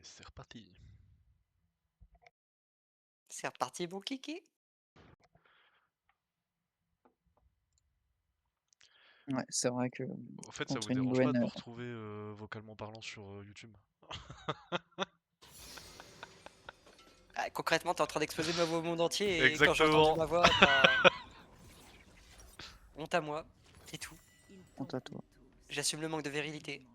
c'est reparti. C'est reparti, mon kiki. Ouais, c'est vrai que Au fait, ça vous contre une dérange pas Gwen, de me retrouver vocalement parlant sur YouTube? Ah, concrètement, t'es en train d'exposer ma voix au monde entier et quand j'ai entendu Exactement. ma voix, bah, honte à moi, c'est tout. honte à toi. J'assume le manque de virilité.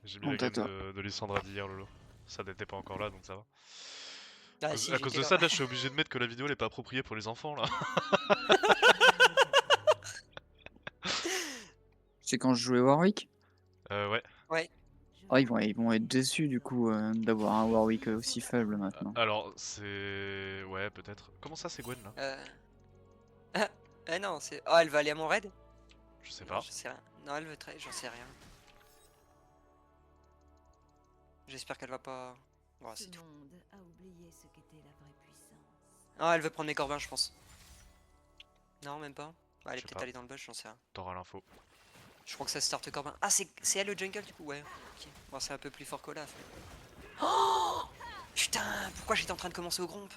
J'ai mis la Honte à game toi. de Lissandra d'hier, Lolo. Ça n'était pas encore là, donc ça va. Ah si, À cause j'étais de là. ça, là, je suis obligé de mettre que la vidéo elle est pas appropriée pour les enfants, là. C'est quand je jouais Warwick? Ouais. Ouais. Oh, ils vont être déçus du coup d'avoir un Warwick aussi faible maintenant. Alors, c'est... Ouais, peut-être. Comment ça, c'est Gwen, là? Euh... Ah non, c'est... Oh, elle va aller à mon raid? Je sais Non, pas. je sais rien. Non, elle veut très... J'en sais rien. J'espère qu'elle va pas... Bon, c'est tout. A oublié ce qu'était la vraie puissance. Ah, elle veut prendre mes corbins, je pense. Non, même pas. Bah, elle Je est sais peut-être pas. allée dans le bush, j'en sais rien. T'auras l'info. Je crois que ça start corbin. Ah, c'est elle le jungle, du coup, ouais. Ok. Bon, c'est un peu plus fort qu'Olaf. Oh putain, pourquoi j'étais en train de commencer au gromp?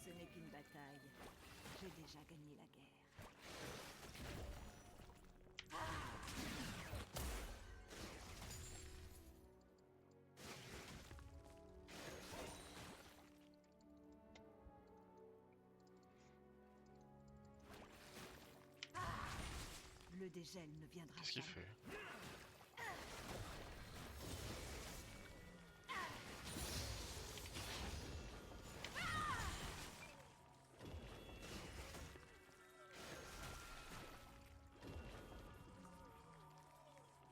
Ce n'est qu'une bataille. J'ai déjà gagné la guerre. Le dégel ne viendra Qu'est-ce qu'il jamais. fait?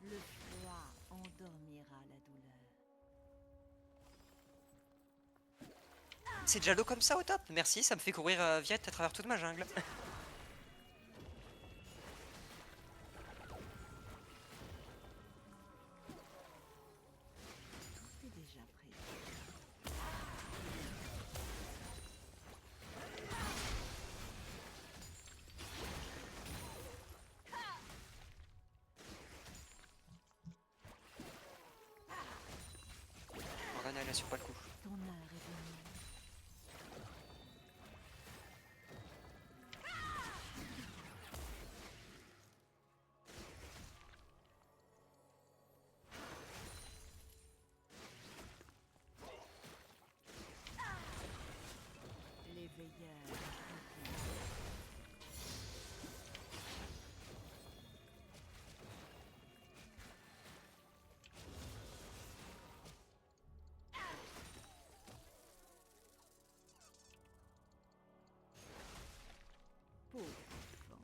Le froid endormira la douleur. C'est déjà l'eau comme ça au top. Merci, ça me fait courir Viette à travers toute ma jungle. Tout est déjà prêt. Morgana, elle assure pas le coup. Ton heure est venue. Les veilleurs. Pauvre enfant.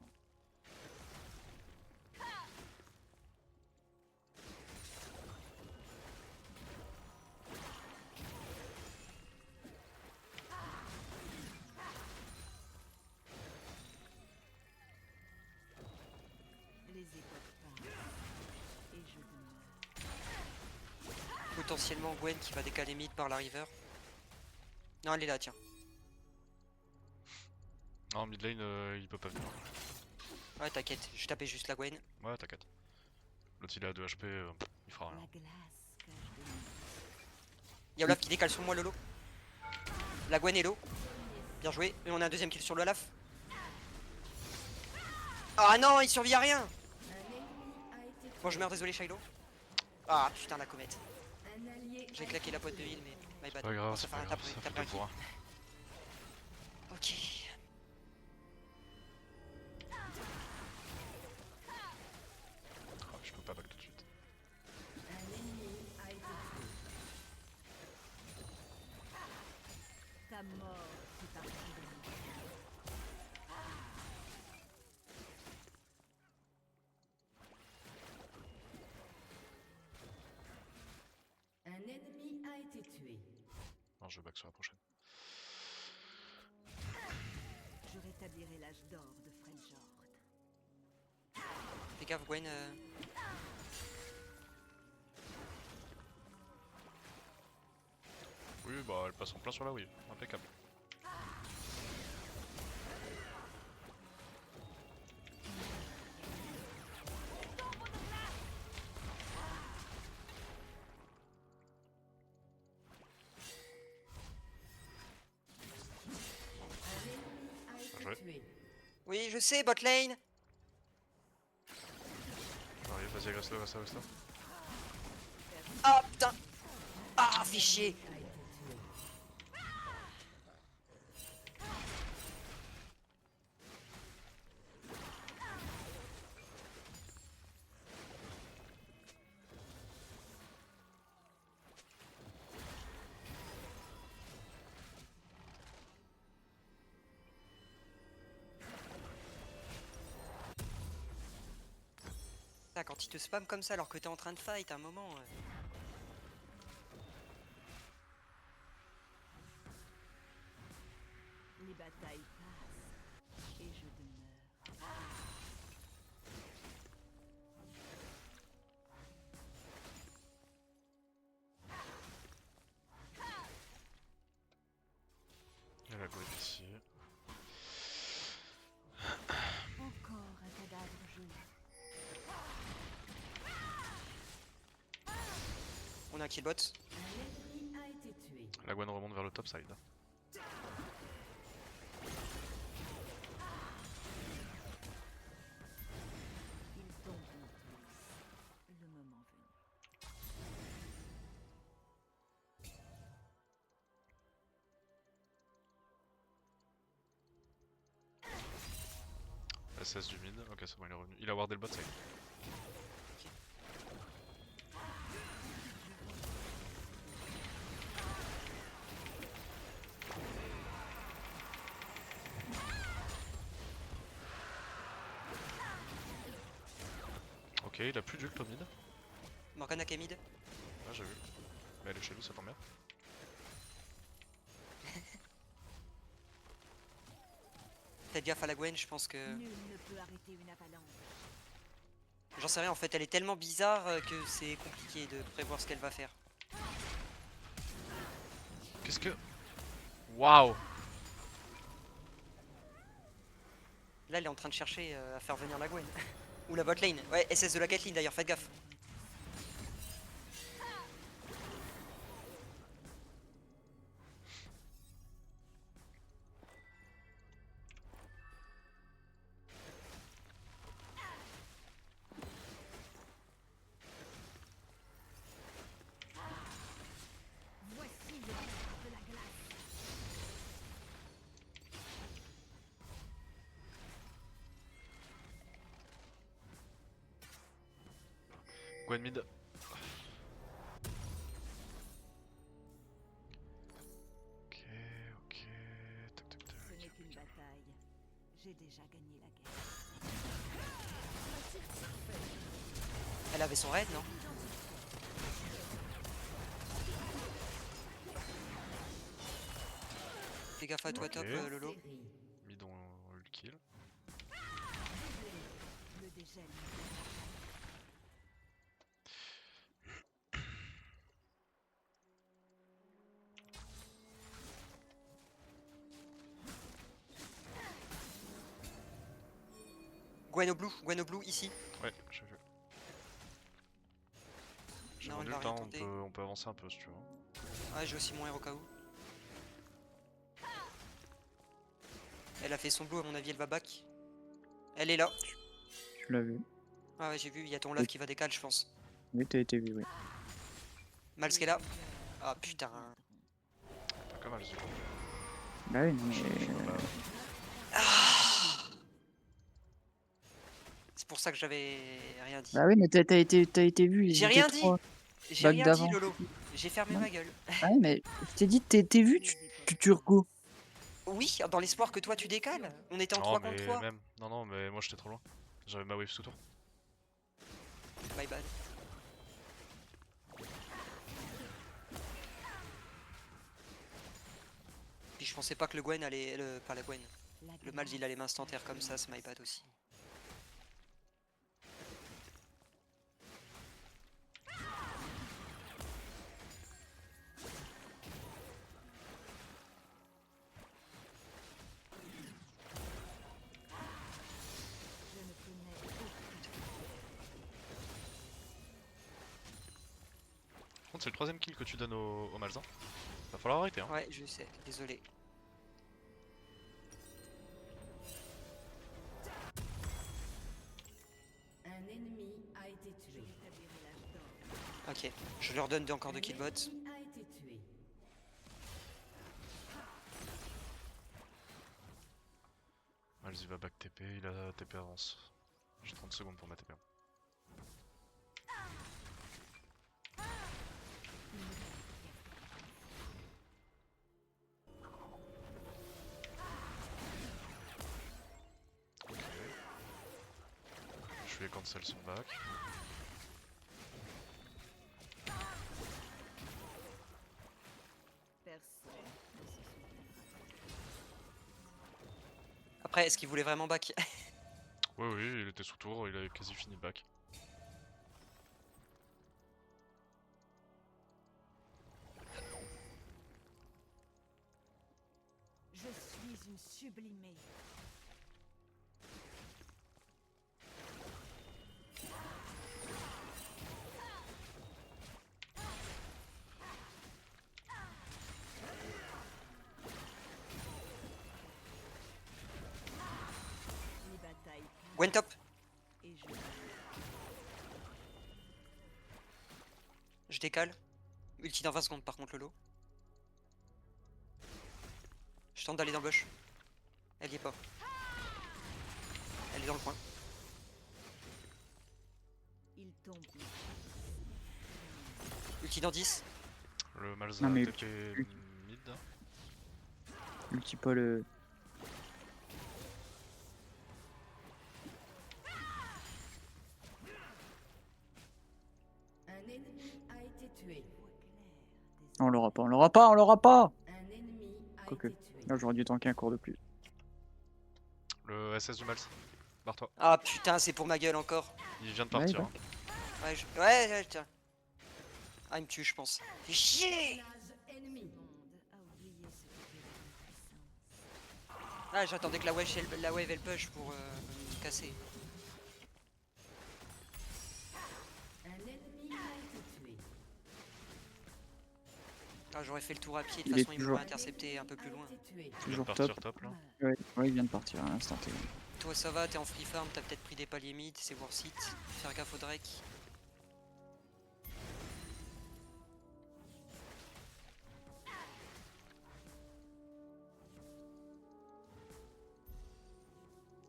Les époques passent et je demeure. Potentiellement Gwen qui va décaler mid par la river. Non, elle est là, tiens. Non, mid lane, il peut pas venir. Ouais, t'inquiète, je tapais juste la Gwen. Ouais, t'inquiète. L'autre il a 2 HP, il fera rien. La glace cache de nous. Y'a Olaf qui décale sur moi, Lolo. La Gwen est low. Bien joué. Et on a un deuxième kill sur le Olaf. Ah non, il survit à rien. Bon, je meurs, désolé, Shiloh. Ah putain, la comète. J'ai claqué la pote de heal, mais my bad. Pas grave, Bon, ça c'est fait pas un grave, tape, ça fait tape 2 un kill. pour 1. Ok. Oh, je peux pas back tout de suite. Ta mort fait partie de nous. Un ennemi a été tué. Non, je back sur la prochaine. Je rétablirai l'âge d'or de Freljord. Fais gaffe, Gwen. Oui, bah elle passe en plein sur la wave. Impeccable. je sais, bot lane. Allez, vas-y, agresse-le, agresse-le. Ah putain. Ah, fais chier. Ah, quand il te spam comme ça alors que t'es en train de fight à un moment. Les batailles passent et je demeure. Il y a la Gwen ici. Encore un cadavre gelé. On a un killbot. L'ennemi a été tué. La Gwen remonte vers le top side. Ils tomberont tous. Le moment venu. SS du mid, ok c'est bon il est revenu. Il a wardé le bot side. Ok, il a plus d'ult au mid. Morgana qui est mid. Ah j'ai vu. Mais elle est chez lui, ça tombe bien. Faites gaffe à la Gwen, je pense que... Nul ne peut arrêter une avalanche. J'en sais rien, en fait, elle est tellement bizarre que c'est compliqué de prévoir ce qu'elle va faire. Qu'est-ce que... Waouh. Là, elle est en train de chercher à faire venir la Gwen. Ou la bot lane. Ouais, SS de la Caitlyn d'ailleurs, faites gaffe. Voici le maître de la glace. Gwen mid. Ok, ok. Tac tac Ce tac. n'est qu'une bataille. J'ai déjà gagné la guerre. Elle avait son raid, non? Fais gaffe à toi, Ok. top, Lolo. Mid on le kill. Le dégel. Gwen au blue, ici. Ouais, j'ai vu. J'ai Non, mon elle va ult, rien hein, tenter. on peut avancer un peu si tu veux. Ouais, j'ai aussi mon héros au cas où. Elle a fait son blue, à mon avis, elle va back. Elle est là. Tu l'as vu. Ah ouais, j'ai vu, il y a ton love qui va décaler, je pense. Oui, t'as été vu, oui. Mal ce qu'elle a. Ah putain. Pas comme mal, je dis. Bah oui, non, mais... C'est pour ça que j'avais rien dit. Bah oui, mais t'as été vu. ils J'ai étaient rien dit. trois. J'ai back rien dit, d'avant. Lolo. J'ai fermé Non. ma gueule. Ah ouais, mais je t'ai dit, t'as été vu, tu turco. Oui, dans l'espoir que toi tu décales. On était en Non 3 mais contre 3. même, non mais moi j'étais trop loin. J'avais ma wave sous tour. My bad. Puis je pensais pas que le Gwen allait... pas la Gwen. Le Malz il allait m'instanter comme ça, c'est my bad aussi. Je ne connais aucun. Par contre c'est le troisième kill que tu donnes au Malzan. Va falloir arrêter hein. Ouais, je sais, désolé. Un ennemi a été tué. Ok, je leur donne encore 2 killbots. A été tué. Miles il va back TP, il a TP avance. J'ai 30 secondes pour ma TP. Ok. Je vais cancel son back. Personne ne se souviendra. Après, est-ce qu'il voulait vraiment back? Oui, oui, il était sous tour, il avait quasi fini back. Je suis une sublimée. Les batailles Gwen top. et Je décale. Ulti dans 20 secondes par contre, Lolo. Je tente d'aller dans bush. Elle y est pas. Elle est dans le coin. il tombe. Ulti dans 10. Le Malza Non, mais TP mid. Ulti pas le. Un ennemi a été tué. On l'aura pas, on l'aura pas, on l'aura pas. Un ennemi a Quoique. été tué. Là j'aurais dû tanker un cours de plus. Le SS du Miles. Barre-toi. Ah putain, c'est pour ma gueule encore. Il vient de Ouais, partir. bah. hein. Ouais, ouais, tiens. Ah, il me tue, je pense. Fais chier. Village ennemi. Le monde a oublié ce qu'était la puissance. Ah, j'attendais que la wave elle push pour me casser. Un ennemi a été tué. Ah, j'aurais fait le tour à pied, de Il toute est façon, il toujours- m'aurait intercepté un peu plus loin. A été tué. Il vient de Toujours partir top. top là. Ouais, ouais, il vient de partir à l'instant T. Toi, ça va, t'es en free farm, t'as peut-être pris des paliers mid, c'est worth it. Faire gaffe au Drake.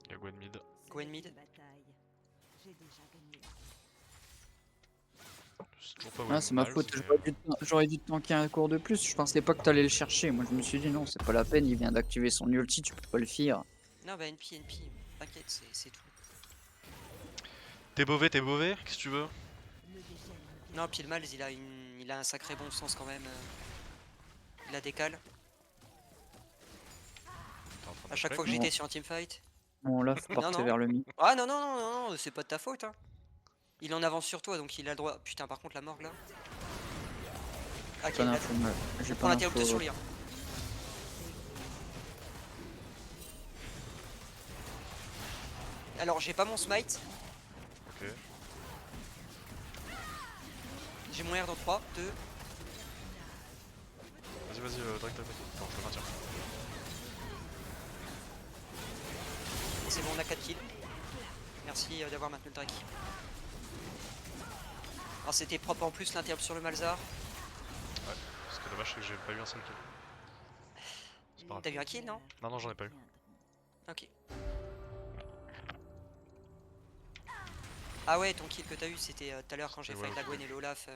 Il y a Gwen mid. Ce Gwen n'est mid. qu'une bataille. J'ai déjà gagné. C'est toujours pas où Ah, est c'est ma Miles, faute, mais, j'aurais dû tanker un cours de plus. Je pensais pas que t'allais le chercher. Moi je me suis dit non, c'est pas la peine, il vient d'activer son ulti, tu peux pas le faire. Non, bah NP, t'inquiète, c'est tout. T'es beauvé, qu'est-ce que tu veux? Le dégel ne Non, puis le Miles, il a un sacré bon sens quand même. Il la décale. T'es en train de À chaque play fois que Bon. j'étais sur un teamfight. Bon là, faut partir non. vers le mid. Ah non, non, non, non, non, c'est pas de ta faute. Hein. Il en avance sur toi, donc il a le droit. Putain, par contre, la morgue là. Ah, ok, Pas là, d'info, j'ai je pas prends l'interrupteur d'info. sur lui. Hein. Alors, j'ai pas mon smite. Ok. J'ai mon R dans 3, 2. Vas-y, Drake, Attends, je le maintiens. C'est bon, on a 4 kills. Merci d'avoir maintenu le Drake. Alors, c'était propre en plus l'interrupt sur le Malzar. Ouais. Ce qui est dommage, c'est que j'ai pas eu un seul kill. C'est pas grave. T'as eu un kill, non? Non, j'en ai pas eu. Ok. Ah ouais, ton kill que t'as eu, c'était tout à l'heure quand j'ai C'était fight la Olaf. Gwen et le Olaf.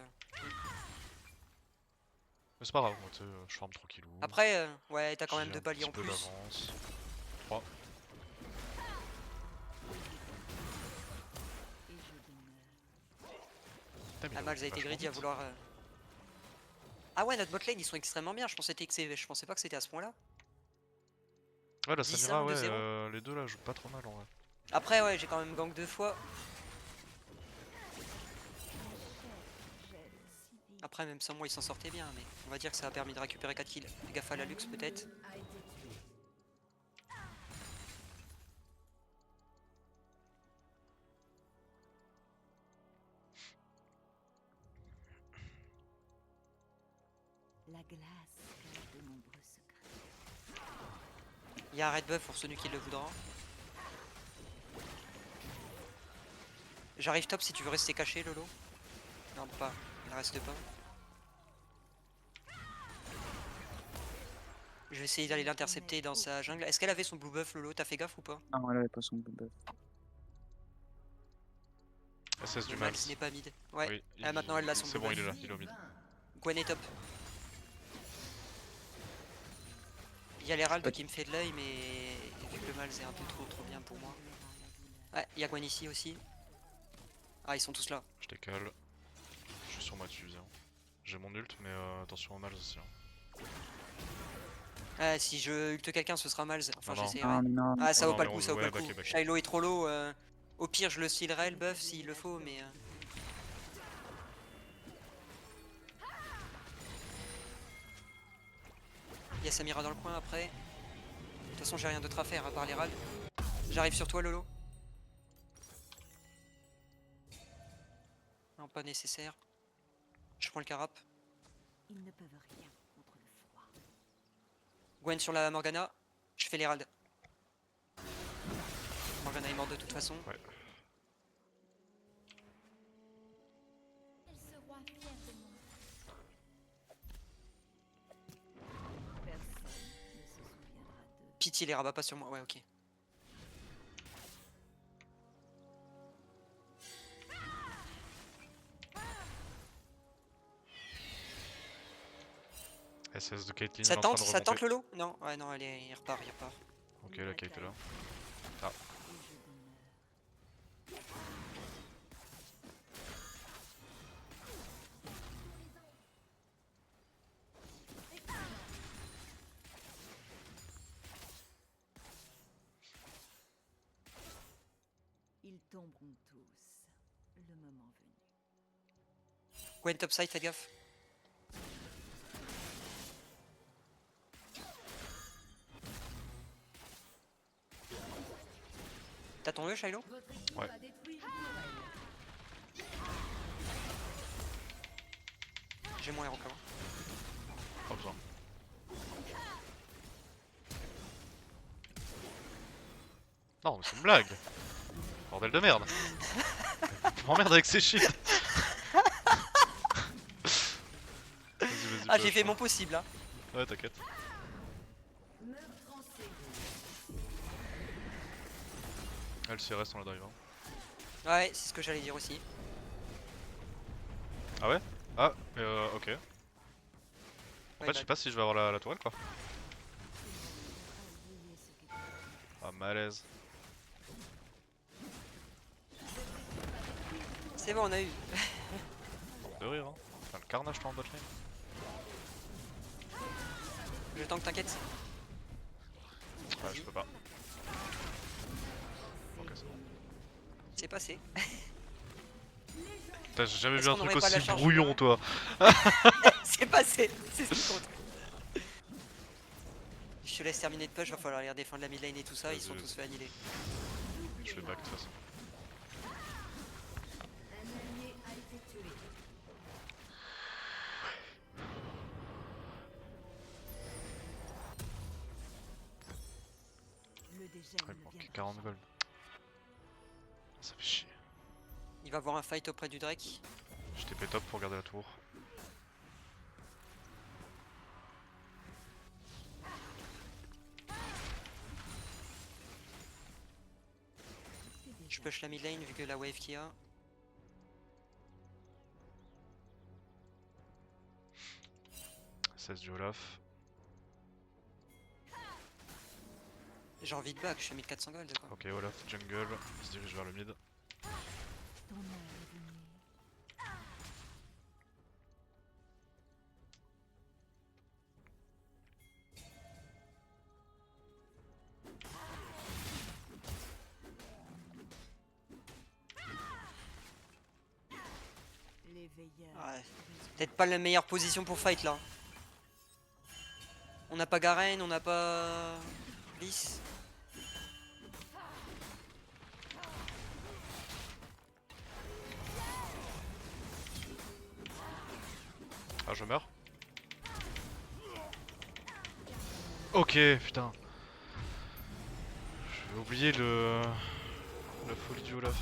Mais c'est pas grave, moi, tu sais, je farm tranquillou. Après, ouais, t'as quand même J'ai 2 un paliers petit en peu plus. d'avance. 3. Et je demeure. Ah, Miles a été greedy à vouloir. Ah ouais, notre botlane ils sont extrêmement bien. Je pensais pas que c'était à ce point-là. Ouais, la 10-1, Samira, ouais, 2-0. les deux là jouent pas trop mal en vrai. Après, ouais, j'ai quand même gank 2 fois. Après, même sans moi, ils s'en sortaient bien. Mais on va dire que ça a permis de récupérer 4 kills. Fais gaffe à la luxe peut-être. A été tué. La glace cache de nombreux secrets. Il y a un red buff pour celui qui le voudra. J'arrive top si tu veux rester caché, Lolo. Non, pas. Il reste pas. Je vais essayer d'aller l'intercepter dans sa jungle. Est-ce qu'elle avait son blue buff, Lolo? T'as fait gaffe ou pas? Non, elle avait pas son blue buff. SS du Le mal. Max n'est pas mid. Ouais. Oui, Ah, maintenant elle l'a son c'est blue bon, buff. il est là, il est au mid. Gwen est top. Il y a l'Herald qui me fait de l'œil, mais vu que le mal c'est un peu trop bien pour moi. Ouais, il y a Gwen ici aussi. Ah, ils sont tous là. Je décale. Je suis sur moi dessus, viens. J'ai mon ult, mais attention au mal aussi. Hein. Ah, si je ult quelqu'un, ce sera mal. Enfin, Non, non. j'essaierai. Non, non, Ah, ça Non, vaut pas mais le on coup, ça vaut ouais, pas le coup. back. Shiloh est trop low. Au pire, je le stealerai le buff s'il le faut, mais. Il y a Samira dans le coin après. De toute façon, j'ai rien d'autre à faire à part l'Herald. J'arrive sur toi, Lolo. Non, pas nécessaire. Je prends le carap. Ils ne peuvent rien contre le froid. Gwen sur la Morgana. Je fais l'Herald. Morgana est morte de toute façon. Ouais. Personne ne se souviendra d'eux. Pitié, les rabats pas sur moi. Ouais, ok. SS de Caitlyn, Ça il est en train de tente remonter. Lolo? Non, ouais, non, il repart, il repart. Ok, la Kate est là. Et je demeure. Ils tomberont tous, le moment venu. Gwen topside, fais gaffe. T'as ton E, Shiloh? Ouais. J'ai mon R encore. Pas besoin. Non, mais c'est une blague. Bordel de merde. Je m'emmerde avec ces shields. Vas-y, Ah, peux j'ai fait le mon possible, hein. faire. Ouais, t'inquiète. LCRS, on la drive. Hein. Ouais, c'est ce que j'allais dire aussi. Ah ouais? Ah, ok. En Ouais, fait, je sais pas si je vais avoir la tourelle quoi. Oubliez ce qu'était. Ah, malaise. C'est bon, on a eu. De rire, hein. Enfin, le carnage toi en botlane. Je tank, t'inquiète. Ouais, je peux pas. Ok, c'est bon. C'est passé. Putain, j'ai jamais Est-ce vu un qu'on truc aurait pas la aussi charge brouillon, toi. C'est passé. C'est ce qui compte. Je te laisse terminer de push, va falloir aller défendre la mid lane et tout ça, ils sont Vas-y, tous fait annihiler. Je fais back de toute façon. Le dégel Ah, il ne me manque viendra 40 jamais. gold. Ça fait chier. Il va avoir un fight auprès du Drake. Je TP top pour garder la tour. Je push la mid lane vu que la wave qu'il y a. SS du Olaf. J'ai envie de back, je suis à 1400 gold quoi. Ok, Olaf, jungle. Il se dirige vers le mid. Ton heure est venue. Les veilleurs. Ouais. Peut-être pas la meilleure position pour fight là. On n'a pas Garen, on n'a pas Bliss. Ah, je meurs. Ok, putain. J'ai oublié la folie du Olaf.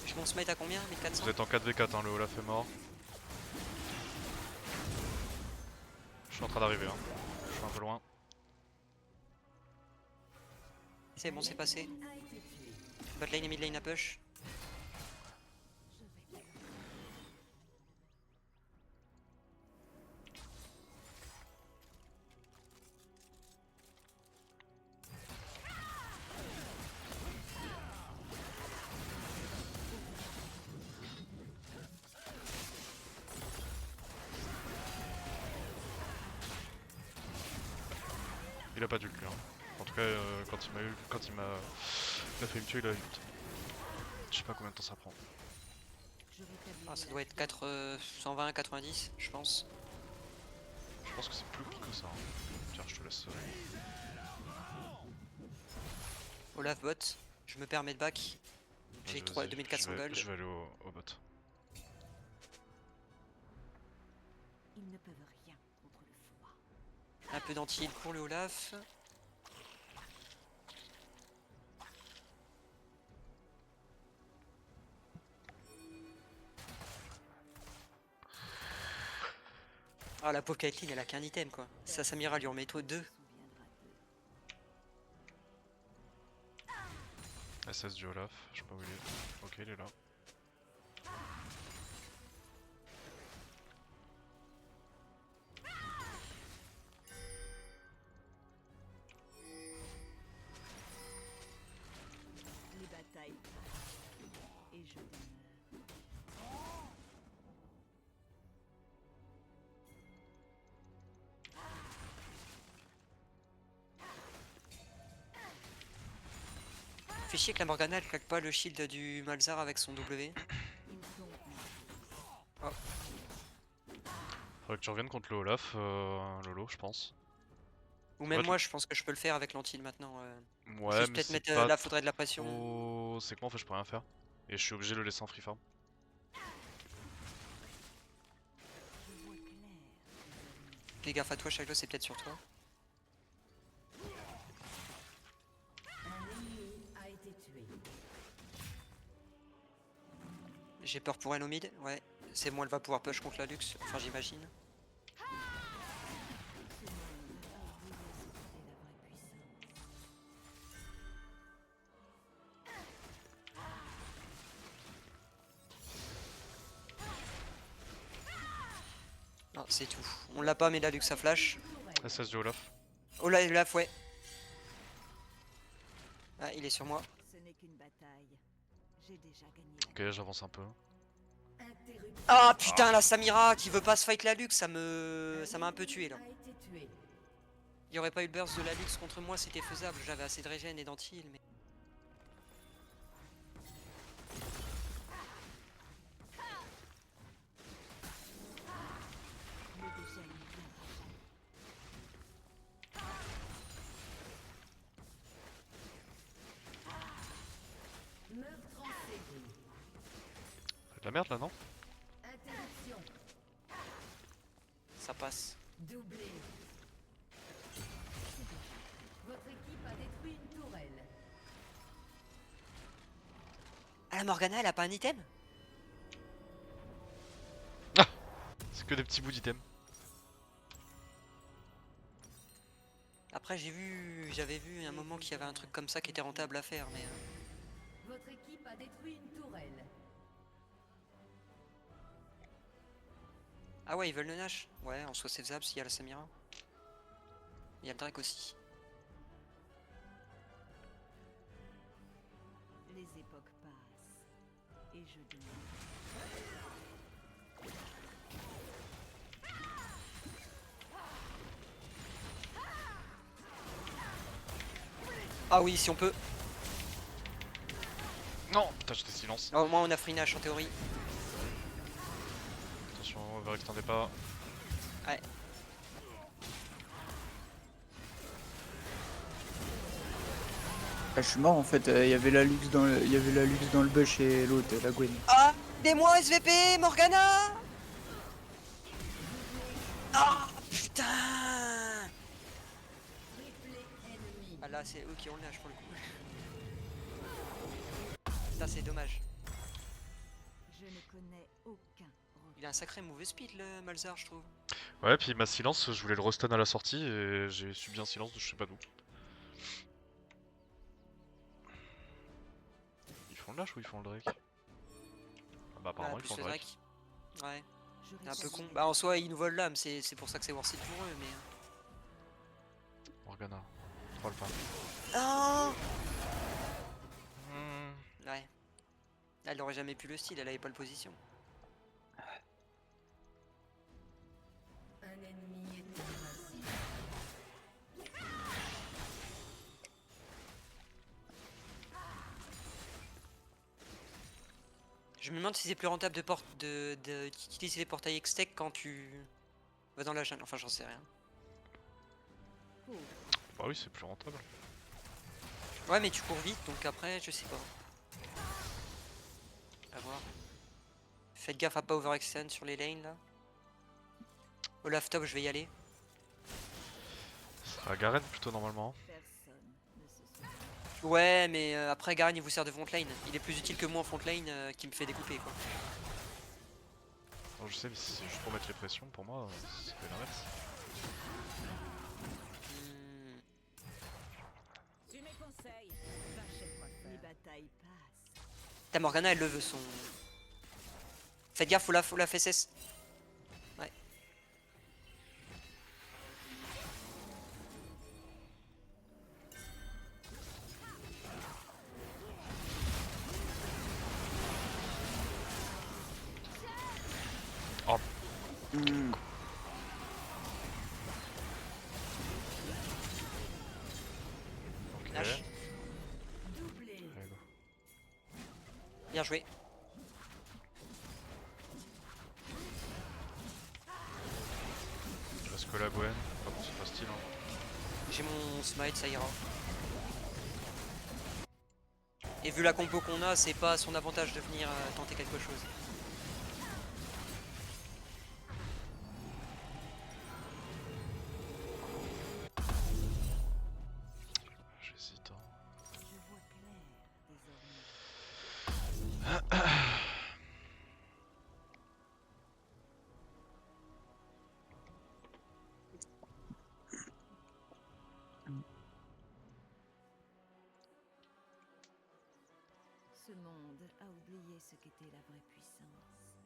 Je m'en smite à combien? 1400? Vous êtes en 4v4, hein, le Olaf est mort. Je suis en train d'arriver, hein. Je suis un peu loin. C'est bon, c'est passé. Bot lane et mid lane à push. Il a pas d'ult lui, hein. En tout cas, quand il m'a eu, il a fait me tuer, il a ult. Je sais pas combien de temps ça prend. Ah, ça doit être 120 à 90, je pense. Je pense que c'est plus que ça. Hein. Tiens, je te laisse. Olaf bot, je me permets de back. J'ai Vas-y, 2400 gold. Je vais aller au bot. Ils ne peuvent rien contre le froid. Un peu d'anti-heal pour le Olaf. Ah, la pauvre Caitlyn, elle a qu'un item quoi. Sa Samira lui en met 2. Souviendra d'eux. SS du Olaf, je sais pas où il est. Ok, il est là. Les batailles passent. Et je demeure. Fait chier que la Morgana elle claque pas le shield du Malzar avec son W. Ils sont Faudrait que tu reviennes contre le Olaf, Lolo, je pense. Ou même Ouais, moi je pense que je peux le faire avec l'anti maintenant. Ouais, Juste mais peut-être c'est mettre pas là, faudrait de la pression. trop... C'est que moi en fait je peux rien faire. Et je suis obligé de le laisser en free farm. je vois clair. Fais gaffe à toi, Shadow, c'est peut-être sur toi. J'ai peur pour elle au mid, ouais. C'est bon, elle va pouvoir push contre la Lux, enfin j'imagine. Non, c'est tout. On l'a pas, mais la Lux a flash. SS du Olaf. Oh là, Olaf, ouais. Ah, il est sur moi. Ce n'est qu'une bataille. J'ai déjà gagné. Ok, j'avance un peu. Ah putain, la Samira qui veut pas se fight la Lux, ça m'a un peu tué là. Il y aurait pas eu le burst de la Lux contre moi, c'était faisable. J'avais assez de régène et d'anti-heal, mais. Le dégel ne viendra C'est de la merde là, non? Ça passe. Ah, la Morgana, elle a pas un item? C'est que des petits bouts d'items. Après, j'avais vu un moment qu'il y avait un truc comme ça qui était rentable à faire, mais. Votre équipe a détruit une tourelle. Ah ouais, ils veulent le Nash? Ouais, en soi c'est faisable s'il y a la Samira. Il y a le Drake aussi. Les époques passent. Et je demeure. Ah oui, si on peut. Non, putain, j'étais silence. Au moins on a free Nash en théorie. Attention, overextendez pas. Ouais. Ah, je suis mort en fait, il y avait la Lux dans le bush et l'autre, la Gwen. Ah, aidez-moi SVP, Morgana. Ah putain. Triplé ennemi. Ah là c'est eux qui ont le lâche pour le coup. Ça c'est dommage. Je ne connais aucun repos. Il a un sacré mauvais speed le Malzar je trouve. Ouais, puis ma silence, je voulais le restun à la sortie et j'ai subi un silence de je sais pas d'où. Ils font le lâche ou ils font le Drake? Ah bah apparemment ils Plus font le le Drake. Drake. Ouais, Je c'est un peu con. réfléchis. Bah en soi ils nous volent l'âme, c'est pour ça que c'est worth it pour eux mais... Morgana, troll pas. Ah Hmm. ouais. Elle aurait jamais pu le style, elle avait pas le position. Un ennemi est invincible. Je me demande si c'est plus rentable d'utiliser les portails Hextech quand tu vas dans la jungle. Enfin j'en sais rien. Pauvre. Bah oui, c'est plus rentable. Ouais mais tu cours vite donc après je sais pas. À voir. Faites gaffe à pas overextend sur les lanes là. Olaf top je vais y aller. Ce sera Garen plutôt normalement. Personne ne se souvient. Ouais mais après Garen il vous sert de front lane. Il est plus utile que moi en front lane qui me fait découper quoi. Non, je sais, mais si c'est juste pour mettre les pressions, pour moi, c'est l'inverse. Hmm. Tu mes conseils. Va chez le coiffeur. Les batailles passent. Ta Morgana elle le veut son... Faites gaffe Olaf SS. Ouais. Hmm. Ok. Lâche. Doublé. Allez, go. Bien joué. Il reste que la Gwen. Ah bon, c'est pas style. Hein. J'ai mon smite, ça ira. Et vu la compo qu'on a, c'est pas à son avantage de venir tenter quelque chose. J'hésite. Hein. Je vois clair désormais. Ce monde a oublié ce qu'était la vraie puissance.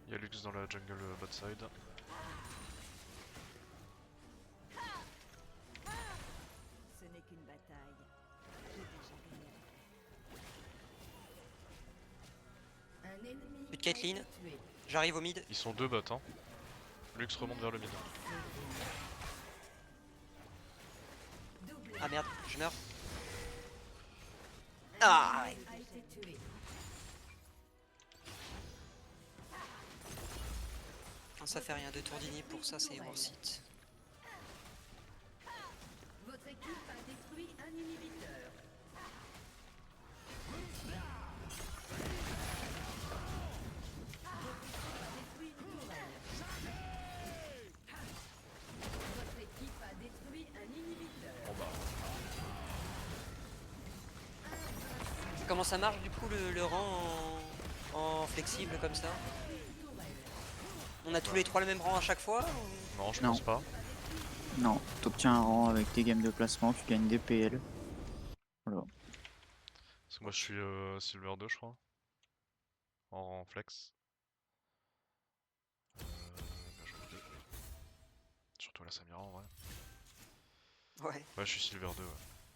Il y a Lux dans la jungle bot side. Ce n'est qu'une bataille. J'ai déjà gagné. Un ennemi Plus de Caitlyn. a été tué. J'arrive au mid. Ils sont deux bots. Hein. Lux remonte vers le mid. Doublé. Ah merde, je meurs. Ah ouais. A été tué. Non, ça fait rien de tourdiner pour ça, c'est worth it. Votre équipe a détruit un inhibiteur. Détruit une tourelle. Votre équipe a détruit un inhibiteur. Bon bah. Comment ça marche du coup le rang en flexible comme ça? On a tous les trois le même rang à chaque fois ou... Non, je Non. pense pas. Non, t'obtiens un rang avec tes games de placement, tu gagnes des PL. Voilà. Parce que moi je suis Silver 2 je crois. En flex. Bah, j'en ai deux. Surtout la Samira en vrai. Ouais. Ouais, je suis Silver 2. Ouais.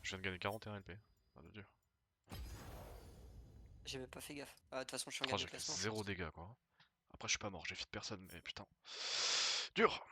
Je viens de gagner 41 LP. Ah, de dur. J'ai même pas fait gaffe. Ah, de toute façon je suis en Oh, garde j'ai de fait placement. 0 dégâts quoi. Après je suis pas mort, j'ai fit personne mais putain. Dur.